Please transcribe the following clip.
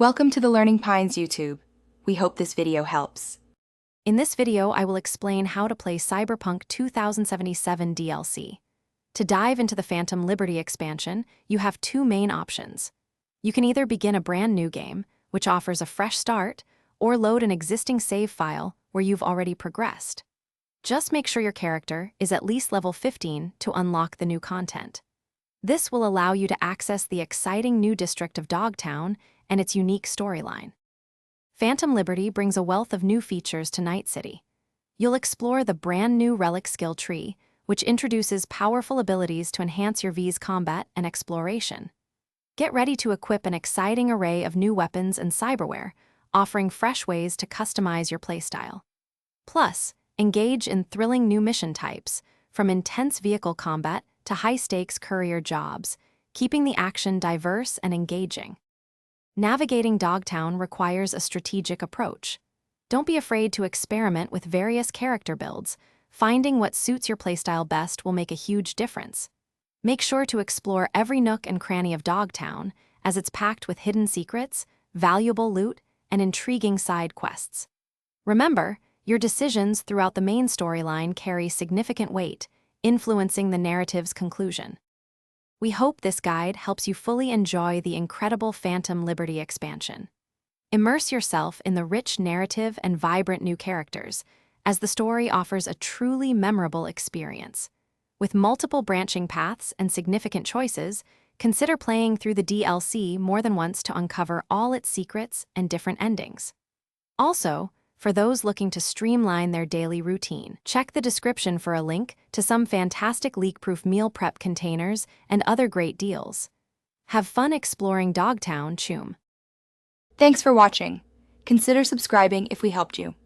Welcome to the Learning Pines YouTube. We hope this video helps. In this video, I will explain how to play Cyberpunk 2077 DLC. To dive into the Phantom Liberty expansion, you have two main options. You can either begin a brand new game, which offers a fresh start, or load an existing save file where you've already progressed. Just make sure your character is at least level 15 to unlock the new content. This will allow you to access the exciting new district of Dogtown and its unique storyline. Phantom Liberty brings a wealth of new features to Night City. You'll explore the brand new Relic skill tree, which introduces powerful abilities to enhance your V's combat and exploration. Get ready to equip an exciting array of new weapons and cyberware, offering fresh ways to customize your playstyle. Plus, engage in thrilling new mission types, from intense vehicle combat to high-stakes courier jobs, keeping the action diverse and engaging. Navigating Dogtown requires a strategic approach. Don't be afraid to experiment with various character builds. Finding what suits your playstyle best will make a huge difference. Make sure to explore every nook and cranny of Dogtown, as it's packed with hidden secrets, valuable loot, and intriguing side quests. Remember, your decisions throughout the main storyline carry significant weight, influencing the narrative's conclusion. We hope this guide helps you fully enjoy the incredible Phantom Liberty expansion. Immerse yourself in the rich narrative and vibrant new characters, as the story offers a truly memorable experience. With multiple branching paths and significant choices, consider playing through the DLC more than once to uncover all its secrets and different endings. Also, for those looking to streamline their daily routine, check the description for a link to some fantastic leak-proof meal prep containers and other great deals. Have fun exploring Dogtown, Choom. Thanks for watching. Consider subscribing if we helped you.